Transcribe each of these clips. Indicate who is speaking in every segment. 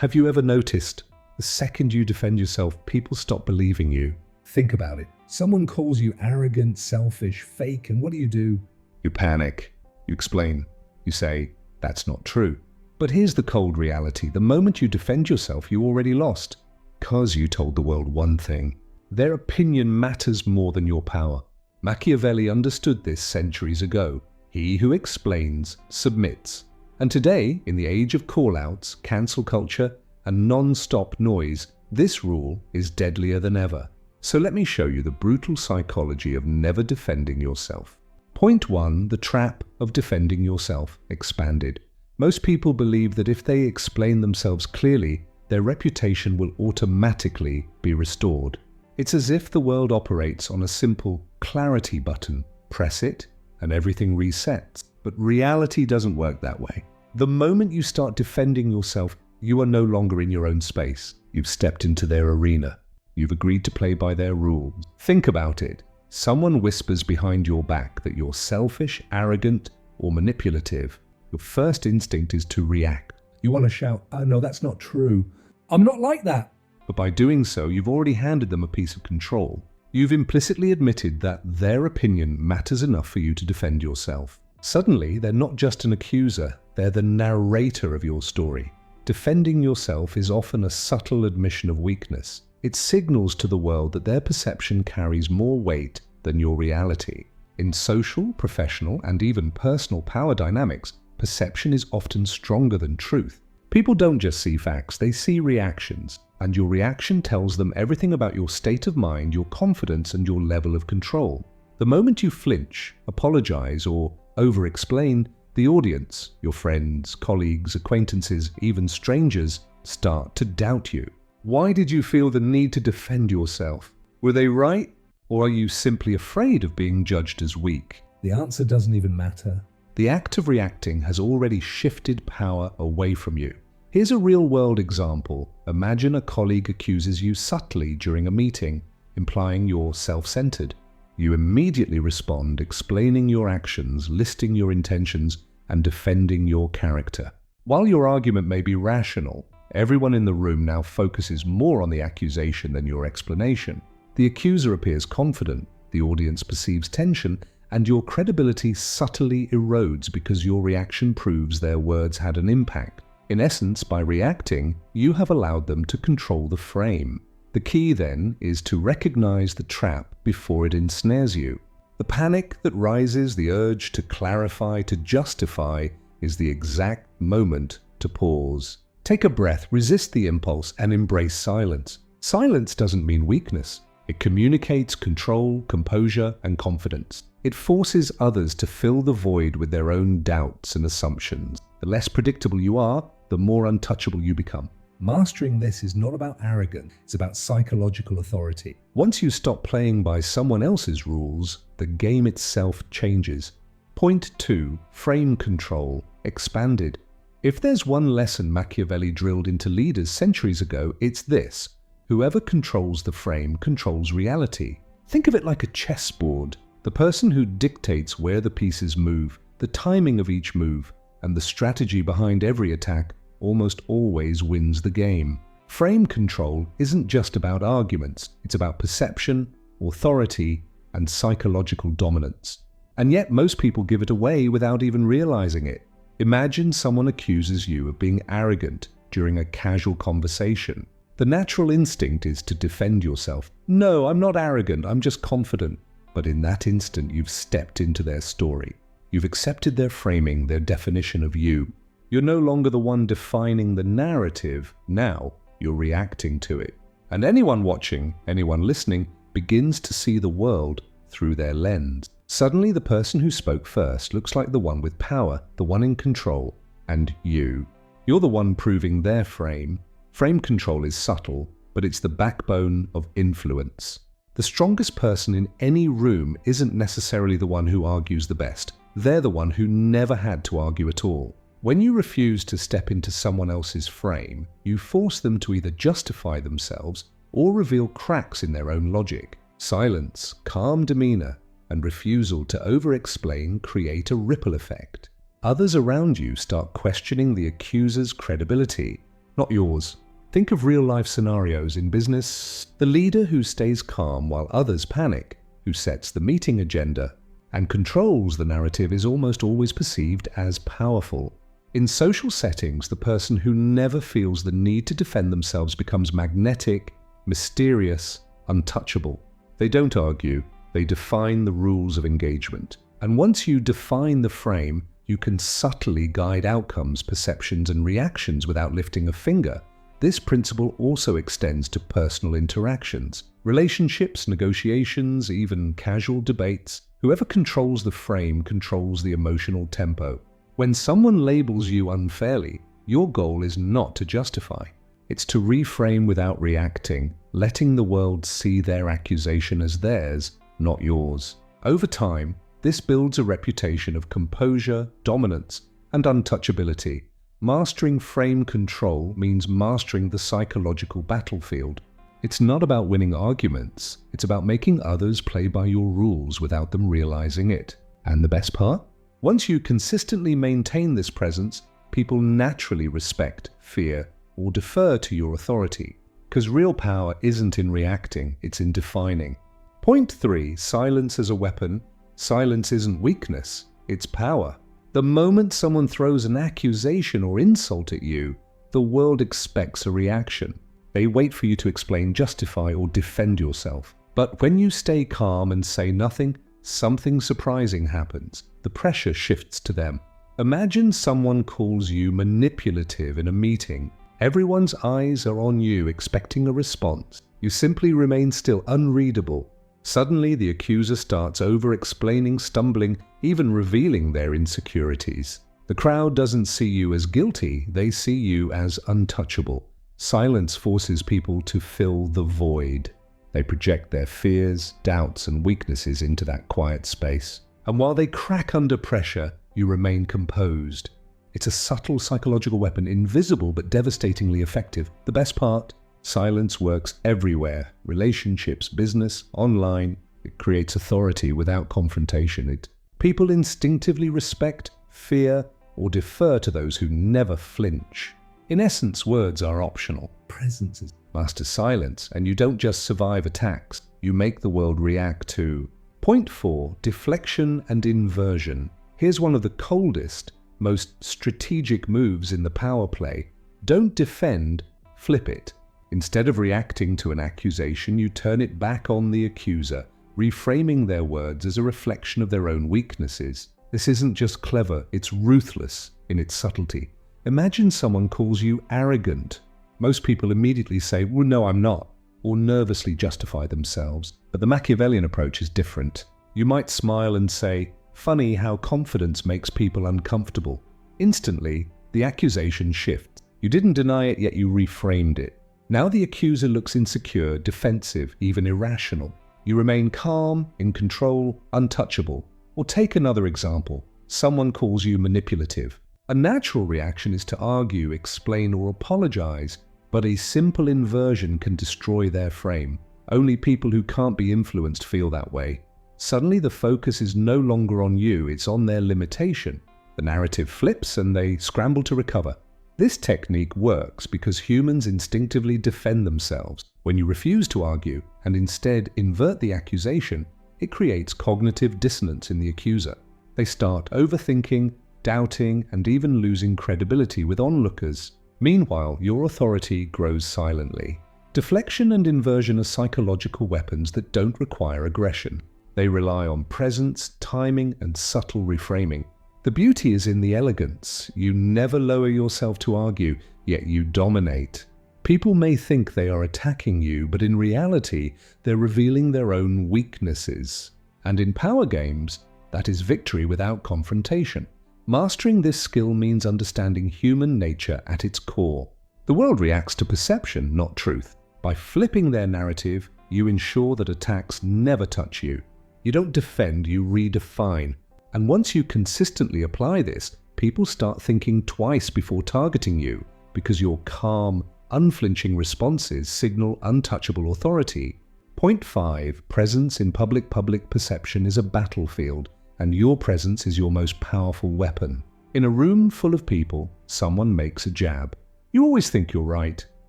Speaker 1: Have you ever noticed the second you defend yourself, people stop believing you?
Speaker 2: Think about it. Someone calls you arrogant, selfish, fake, and what do?
Speaker 1: You panic. You explain. You say, that's not true. But here's the cold reality. The moment you defend yourself, you already lost. Because you told the world one thing. Their opinion matters more than your power. Machiavelli understood this centuries ago. He who explains, submits. And today, in the age of call-outs, cancel culture, and non-stop noise, this rule is deadlier than ever. So let me show you the brutal psychology of never defending yourself. Point 1. The trap of defending yourself expanded. Most people believe that if they explain themselves clearly, their reputation will automatically be restored. It's as if the world operates on a simple clarity button. Press it, and everything resets. But reality doesn't work that way. The moment you start defending yourself, you are no longer in your own space. You've stepped into their arena. You've agreed to play by their rules. Think about it. Someone whispers behind your back that you're selfish, arrogant, or manipulative. Your first instinct is to react.
Speaker 2: You want to shout, "Oh no, that's not true. I'm not like that."
Speaker 1: But by doing so, you've already handed them a piece of control. You've implicitly admitted that their opinion matters enough for you to defend yourself. Suddenly, they're not just an accuser, they're the narrator of your story. Defending yourself is often a subtle admission of weakness. It signals to the world that their perception carries more weight than your reality. In social, professional, and even personal power dynamics, perception is often stronger than truth. People don't just see facts, they see reactions. And your reaction tells them everything about your state of mind, your confidence, and your level of control. The moment you flinch, apologize, or over-explain, the audience, your friends, colleagues, acquaintances, even strangers, start to doubt you. Why did you feel the need to defend yourself? Were they right? Or are you simply afraid of being judged as weak?
Speaker 2: The answer doesn't even matter.
Speaker 1: The act of reacting has already shifted power away from you. Here's a real-world example. Imagine a colleague accuses you subtly during a meeting, implying you're self-centered. You immediately respond, explaining your actions, listing your intentions, and defending your character. While your argument may be rational, everyone in the room now focuses more on the accusation than your explanation. The accuser appears confident, the audience perceives tension, and your credibility subtly erodes because your reaction proves their words had an impact. In essence, by reacting, you have allowed them to control the frame. The key then is to recognize the trap before it ensnares you. The panic that rises, the urge to clarify, to justify, is the exact moment to pause. Take a breath, resist the impulse, and embrace silence. Silence doesn't mean weakness. It communicates control, composure, and confidence. It forces others to fill the void with their own doubts and assumptions. The less predictable you are, the more untouchable you become.
Speaker 2: Mastering this is not about arrogance, it's about psychological authority.
Speaker 1: Once you stop playing by someone else's rules, the game itself changes. Point 2. Frame control expanded. If there's one lesson Machiavelli drilled into leaders centuries ago, it's this. Whoever controls the frame controls reality. Think of it like a chessboard. The person who dictates where the pieces move, the timing of each move, and the strategy behind every attack almost always wins the game. Frame control isn't just about arguments, it's about perception, authority, and psychological dominance. And yet most people give it away without even realizing it. Imagine someone accuses you of being arrogant during a casual conversation. The natural instinct is to defend yourself. No, I'm not arrogant, I'm just confident. But in that instant, you've stepped into their story. You've accepted their framing, their definition of you. You're no longer the one defining the narrative. Now, you're reacting to it. And anyone watching, anyone listening, begins to see the world through their lens. Suddenly, the person who spoke first looks like the one with power, the one in control, and you. You're the one proving their frame. Frame control is subtle, but it's the backbone of influence. The strongest person in any room isn't necessarily the one who argues the best. They're the one who never had to argue at all. When you refuse to step into someone else's frame, you force them to either justify themselves or reveal cracks in their own logic. Silence, calm demeanor, and refusal to over-explain create a ripple effect. Others around you start questioning the accuser's credibility, not yours. Think of real-life scenarios in business. The leader who stays calm while others panic, who sets the meeting agenda, and controls the narrative is almost always perceived as powerful. In social settings, the person who never feels the need to defend themselves becomes magnetic, mysterious, untouchable. They don't argue, they define the rules of engagement. And once you define the frame, you can subtly guide outcomes, perceptions, and reactions without lifting a finger. This principle also extends to personal interactions, relationships, negotiations, even casual debates. Whoever controls the frame controls the emotional tempo. When someone labels you unfairly, your goal is not to justify. It's to reframe without reacting, letting the world see their accusation as theirs, not yours. Over time, this builds a reputation of composure, dominance, and untouchability. Mastering frame control means mastering the psychological battlefield. It's not about winning arguments, it's about making others play by your rules without them realizing it. And the best part? Once you consistently maintain this presence, people naturally respect, fear, or defer to your authority. Because real power isn't in reacting, it's in defining. Point 3. Silence as a weapon. Silence isn't weakness, it's power. The moment someone throws an accusation or insult at you, the world expects a reaction. They wait for you to explain, justify, or defend yourself. But when you stay calm and say nothing, something surprising happens. The pressure shifts to them. Imagine someone calls you manipulative in a meeting. Everyone's eyes are on you, expecting a response. You simply remain still, unreadable. Suddenly, the accuser starts over-explaining, stumbling, even revealing their insecurities. The crowd doesn't see you as guilty, they see you as untouchable. Silence forces people to fill the void. They project their fears, doubts, and weaknesses into that quiet space. And while they crack under pressure, you remain composed. It's a subtle psychological weapon, invisible but devastatingly effective. The best part? Silence works everywhere. Relationships, business, online. It creates authority without confrontation. People instinctively respect, fear, or defer to those who never flinch. In essence, words are optional. Presence is master silence, and you don't just survive attacks, you make the world react too. Point 4. Deflection and inversion. Here's one of the coldest, most strategic moves in the power play. Don't defend, flip it. Instead of reacting to an accusation, you turn it back on the accuser, reframing their words as a reflection of their own weaknesses. This isn't just clever, it's ruthless in its subtlety. Imagine someone calls you arrogant. Most people immediately say, "Well, no, I'm not," or nervously justify themselves. But the Machiavellian approach is different. You might smile and say, "Funny how confidence makes people uncomfortable." Instantly, the accusation shifts. You didn't deny it, yet you reframed it. Now the accuser looks insecure, defensive, even irrational. You remain calm, in control, untouchable. Or take another example. Someone calls you manipulative. A natural reaction is to argue, explain, or apologize, but a simple inversion can destroy their frame. Only people who can't be influenced feel that way. Suddenly the focus is no longer on you, it's on their limitation. The narrative flips and they scramble to recover. This technique works because humans instinctively defend themselves. When you refuse to argue and instead invert the accusation, it creates cognitive dissonance in the accuser. They start overthinking, doubting, and even losing credibility with onlookers. Meanwhile, your authority grows silently. Deflection and inversion are psychological weapons that don't require aggression. They rely on presence, timing, and subtle reframing. The beauty is in the elegance. You never lower yourself to argue, yet you dominate. People may think they are attacking you, but in reality, they're revealing their own weaknesses. And in power games, that is victory without confrontation. Mastering this skill means understanding human nature at its core. The world reacts to perception, not truth. By flipping their narrative, you ensure that attacks never touch you. You don't defend, you redefine. And once you consistently apply this, people start thinking twice before targeting you, because your calm, unflinching responses signal untouchable authority. Point 5. Presence in public perception is a battlefield, and your presence is your most powerful weapon. In a room full of people, someone makes a jab. You always think you're right.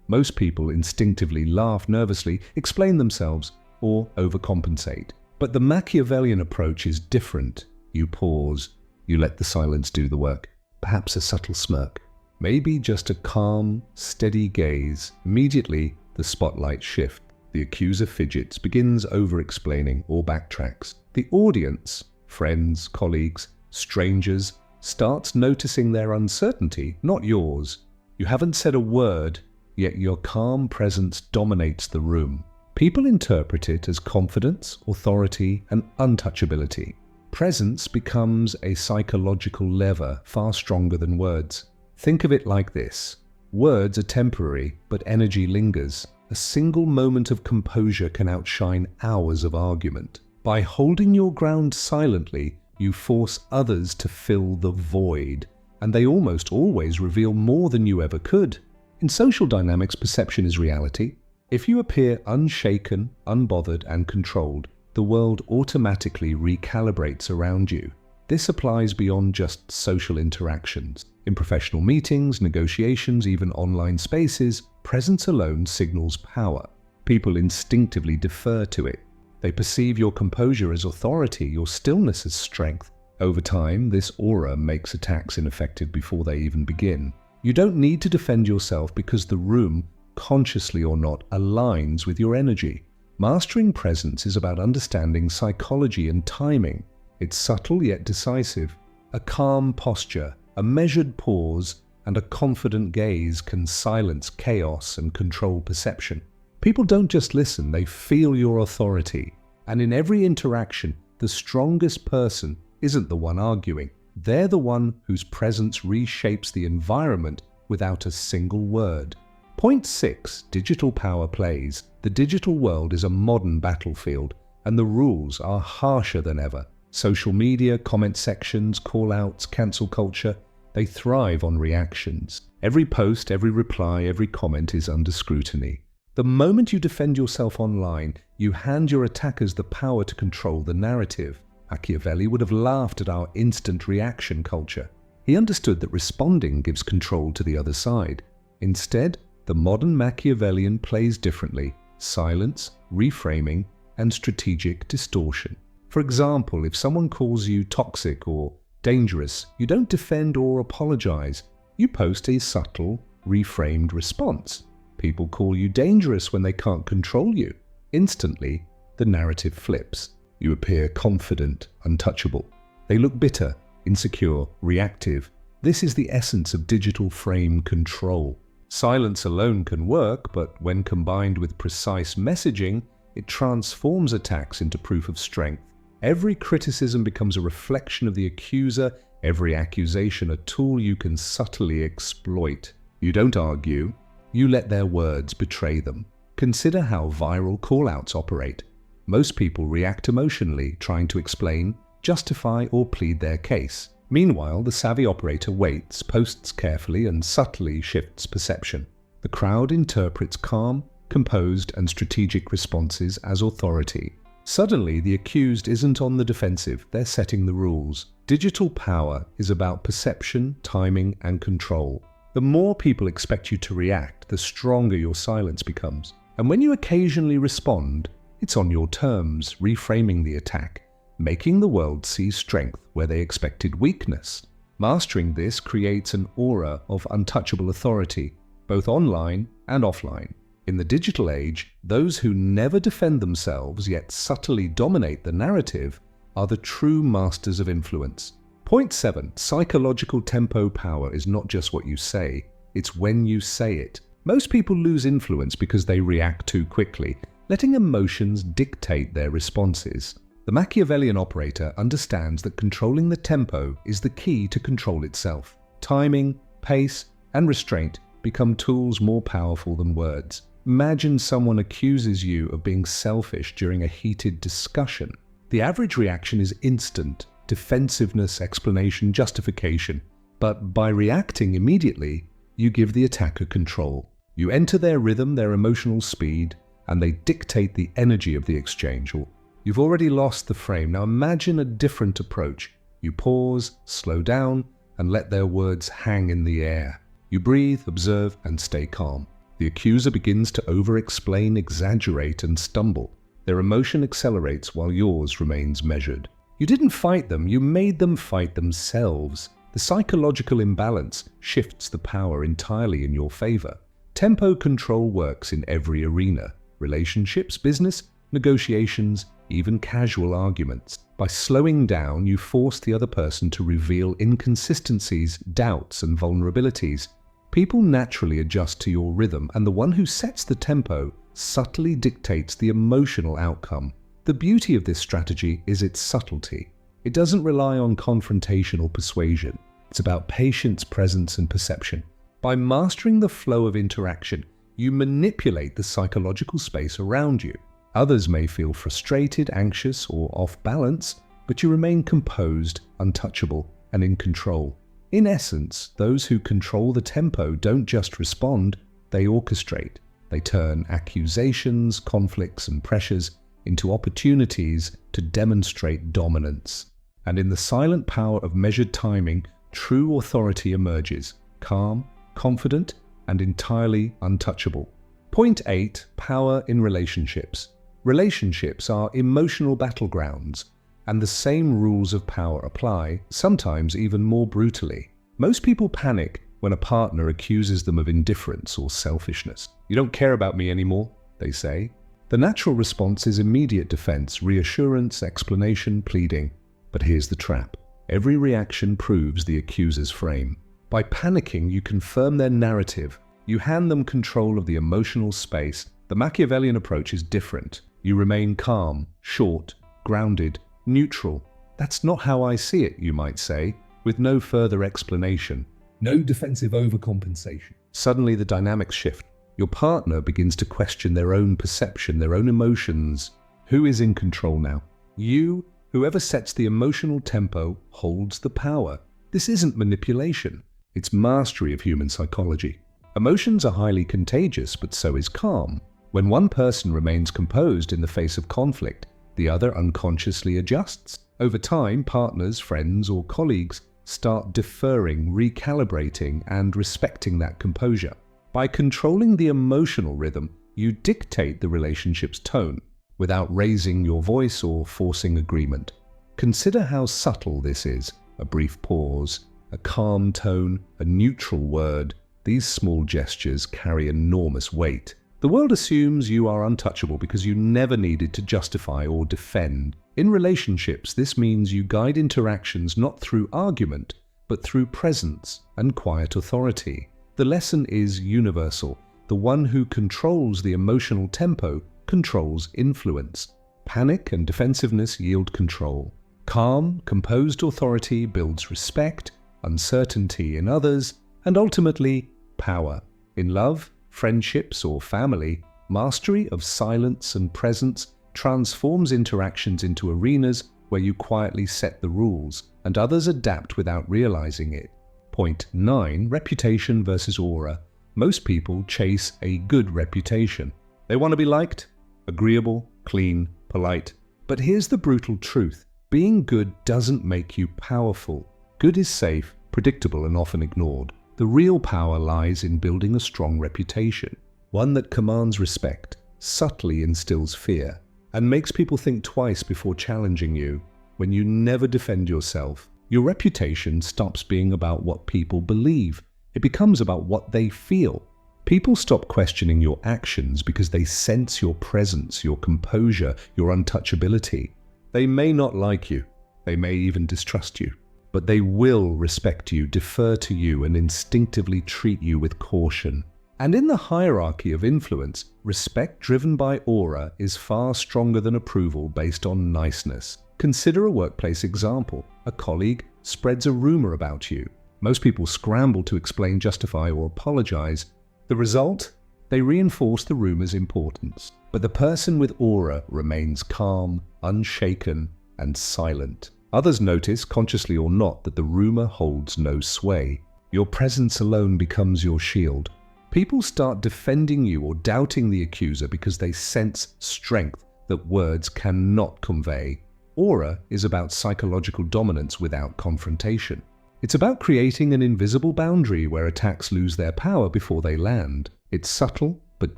Speaker 1: Most people instinctively laugh nervously, explain themselves, or overcompensate. But the Machiavellian approach is different. You pause. You let the silence do the work. Perhaps a subtle smirk. Maybe just a calm, steady gaze. Immediately, the spotlight shifts. The accuser fidgets, begins over-explaining, or backtracks. The audience, friends, colleagues, strangers, starts noticing their uncertainty, not yours. You haven't said a word, yet your calm presence dominates the room. People interpret it as confidence, authority, and untouchability. Presence becomes a psychological lever far stronger than words. Think of it like this. Words are temporary, but energy lingers. A single moment of composure can outshine hours of argument. By holding your ground silently, you force others to fill the void, and they almost always reveal more than you ever could. In social dynamics, perception is reality. If you appear unshaken, unbothered, and controlled, the world automatically recalibrates around you. This applies beyond just social interactions. In professional meetings, negotiations, even online spaces, presence alone signals power. People instinctively defer to it. They perceive your composure as authority, your stillness as strength. Over time, this aura makes attacks ineffective before they even begin. You don't need to defend yourself because the room, consciously or not, aligns with your energy. Mastering presence is about understanding psychology and timing. It's subtle yet decisive. A calm posture, a measured pause, and a confident gaze can silence chaos and control perception. People don't just listen, they feel your authority. And in every interaction, the strongest person isn't the one arguing. They're the one whose presence reshapes the environment without a single word. Point 6. Digital power plays. The digital world is a modern battlefield, and the rules are harsher than ever. Social media, comment sections, call-outs, cancel culture, they thrive on reactions. Every post, every reply, every comment is under scrutiny. The moment you defend yourself online, you hand your attackers the power to control the narrative. Machiavelli would have laughed at our instant reaction culture. He understood that responding gives control to the other side. Instead, the modern Machiavellian plays differently: silence, reframing, and strategic distortion. For example, if someone calls you toxic or dangerous, you don't defend or apologize. You post a subtle, reframed response. People call you dangerous when they can't control you. Instantly, the narrative flips. You appear confident, untouchable. They look bitter, insecure, reactive. This is the essence of digital frame control. Silence alone can work, but when combined with precise messaging, it transforms attacks into proof of strength. Every criticism becomes a reflection of the accuser, every accusation a tool you can subtly exploit. You don't argue, you let their words betray them. Consider how viral call-outs operate. Most people react emotionally, trying to explain, justify, or plead their case. Meanwhile, the savvy operator waits, posts carefully, and subtly shifts perception. The crowd interprets calm, composed, and strategic responses as authority. Suddenly, the accused isn't on the defensive, they're setting the rules. Digital power is about perception, timing, and control. The more people expect you to react, the stronger your silence becomes. And when you occasionally respond, it's on your terms, reframing the attack, making the world see strength where they expected weakness. Mastering this creates an aura of untouchable authority, both online and offline. In the digital age, those who never defend themselves yet subtly dominate the narrative are the true masters of influence. Point 7. Psychological tempo power is not just what you say, it's when you say it. Most people lose influence because they react too quickly, letting emotions dictate their responses. The Machiavellian operator understands that controlling the tempo is the key to control itself. Timing, pace, and restraint become tools more powerful than words. Imagine someone accuses you of being selfish during a heated discussion. The average reaction is instant: defensiveness, explanation, justification. But by reacting immediately, you give the attacker control. You enter their rhythm, their emotional speed, and they dictate the energy of the exchange. You've already lost the frame. Now imagine a different approach. You pause, slow down, and let their words hang in the air. You breathe, observe, and stay calm. The accuser begins to over-explain, exaggerate, and stumble. Their emotion accelerates while yours remains measured. You didn't fight them, you made them fight themselves. The psychological imbalance shifts the power entirely in your favor. Tempo control works in every arena: relationships, business, negotiations, even casual arguments. By slowing down, you force the other person to reveal inconsistencies, doubts, and vulnerabilities. People naturally adjust to your rhythm, and the one who sets the tempo subtly dictates the emotional outcome. The beauty of this strategy is its subtlety. It doesn't rely on confrontation or persuasion. It's about patience, presence, and perception. By mastering the flow of interaction, you manipulate the psychological space around you. Others may feel frustrated, anxious, or off balance, but you remain composed, untouchable, and in control. In essence, those who control the tempo don't just respond, they orchestrate. They turn accusations, conflicts, and pressures into opportunities to demonstrate dominance. And in the silent power of measured timing, true authority emerges, calm, confident, and entirely untouchable. Point 8. Power in relationships. Relationships are emotional battlegrounds, and the same rules of power apply, sometimes even more brutally. Most people panic when a partner accuses them of indifference or selfishness. "You don't care about me anymore," they say. The natural response is immediate defense, reassurance, explanation, pleading. But here's the trap. Every reaction proves the accuser's frame. By panicking, you confirm their narrative. You hand them control of the emotional space. The Machiavellian approach is different. You remain calm, short, grounded, neutral. "That's not how I see it," you might say, with no further explanation.
Speaker 2: No defensive overcompensation.
Speaker 1: Suddenly the dynamics shift. Your partner begins to question their own perception, their own emotions. Who is in control now? You. Whoever sets the emotional tempo holds the power. This isn't manipulation. It's mastery of human psychology. Emotions are highly contagious, but so is calm. When one person remains composed in the face of conflict, the other unconsciously adjusts. Over time, partners, friends, or colleagues start deferring, recalibrating, and respecting that composure. By controlling the emotional rhythm, you dictate the relationship's tone without raising your voice or forcing agreement. Consider how subtle this is. A brief pause, a calm tone, a neutral word. These small gestures carry enormous weight. The world assumes you are untouchable because you never needed to justify or defend. In relationships, this means you guide interactions not through argument, but through presence and quiet authority. The lesson is universal. The one who controls the emotional tempo controls influence. Panic and defensiveness yield control. Calm, composed authority builds respect, uncertainty in others, and ultimately, power. In love, friendships, or family, mastery of silence and presence transforms interactions into arenas where you quietly set the rules, and others adapt without realizing it. Point 9. Reputation versus aura. Most people chase a good reputation. They want to be liked, agreeable, clean, polite. But here's the brutal truth. Being good doesn't make you powerful. Good is safe, predictable, and often ignored. The real power lies in building a strong reputation, one that commands respect, subtly instills fear, and makes people think twice before challenging you. When you never defend yourself, your reputation stops being about what people believe. It becomes about what they feel. People stop questioning your actions because they sense your presence, your composure, your untouchability. They may not like you. They may even distrust you. But they will respect you, defer to you, and instinctively treat you with caution. And in the hierarchy of influence, respect driven by aura is far stronger than approval based on niceness. Consider a workplace example. A colleague spreads a rumor about you. Most people scramble to explain, justify, or apologize. The result? They reinforce the rumor's importance. But the person with aura remains calm, unshaken, and silent. Others notice, consciously or not, that the rumor holds no sway. Your presence alone becomes your shield. People start defending you or doubting the accuser because they sense strength that words cannot convey. Aura is about psychological dominance without confrontation. It's about creating an invisible boundary where attacks lose their power before they land. It's subtle but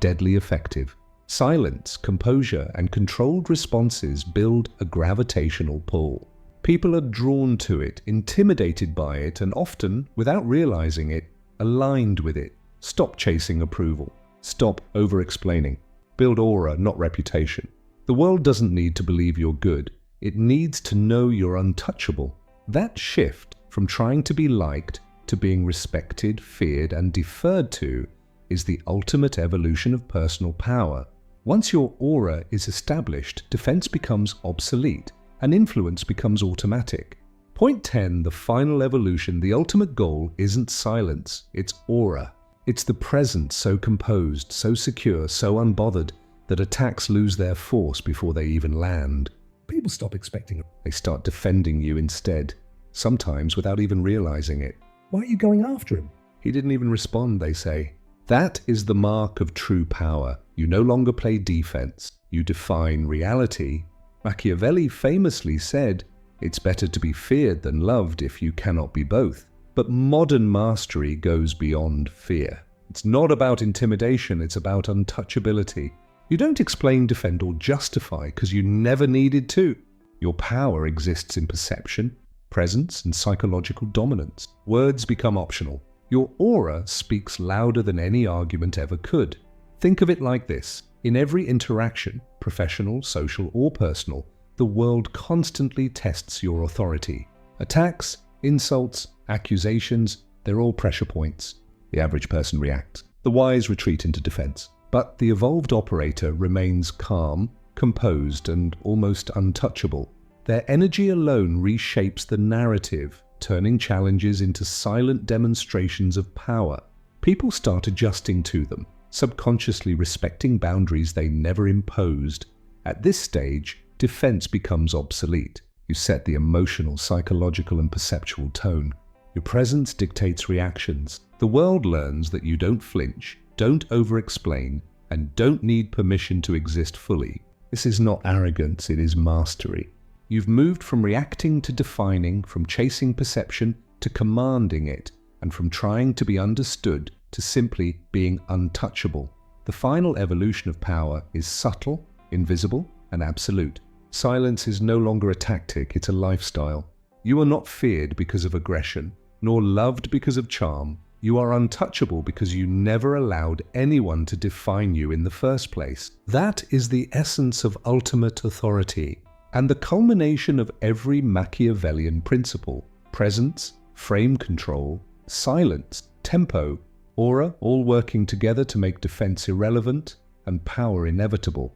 Speaker 1: deadly effective. Silence, composure, and controlled responses build a gravitational pull. People are drawn to it, intimidated by it, and often, without realizing it, aligned with it. Stop chasing approval. Stop over-explaining. Build aura, not reputation. The world doesn't need to believe you're good. It needs to know you're untouchable. That shift from trying to be liked to being respected, feared, and deferred to is the ultimate evolution of personal power. Once your aura is established, defense becomes obsolete and influence becomes automatic. Point 10, the final evolution, the ultimate goal isn't silence, it's aura. It's the presence so composed, so secure, so unbothered that attacks lose their force before they even land.
Speaker 2: People stop expecting it.
Speaker 1: They start defending you instead, sometimes without even realizing it.
Speaker 2: Why are you going after him?
Speaker 1: He didn't even respond, they say. That is the mark of true power. You no longer play defense. You define reality. Machiavelli famously said, "It's better to be feared than loved if you cannot be both." But modern mastery goes beyond fear. It's not about intimidation, it's about untouchability. You don't explain, defend, or justify because you never needed to. Your power exists in perception, presence, and psychological dominance. Words become optional. Your aura speaks louder than any argument ever could. Think of it like this. In every interaction, professional, social, or personal, the world constantly tests your authority. Attacks, insults, accusations, they're all pressure points. The average person reacts. The wise retreat into defense. But the evolved operator remains calm, composed, and almost untouchable. Their energy alone reshapes the narrative, turning challenges into silent demonstrations of power. People start adjusting to them, subconsciously respecting boundaries they never imposed. At this stage, defense becomes obsolete. You set the emotional, psychological, and perceptual tone. Your presence dictates reactions. The world learns that you don't flinch, don't over-explain, and don't need permission to exist fully. This is not arrogance, it is mastery. You've moved from reacting to defining, from chasing perception to commanding it, and from trying to be understood to simply being untouchable. The final evolution of power is subtle, invisible, and absolute. Silence is no longer a tactic, it's a lifestyle. You are not feared because of aggression, nor loved because of charm. You are untouchable because you never allowed anyone to define you in the first place. That is the essence of ultimate authority, and the culmination of every Machiavellian principle. Presence, frame control, silence, tempo, aura, all working together to make defense irrelevant and power inevitable.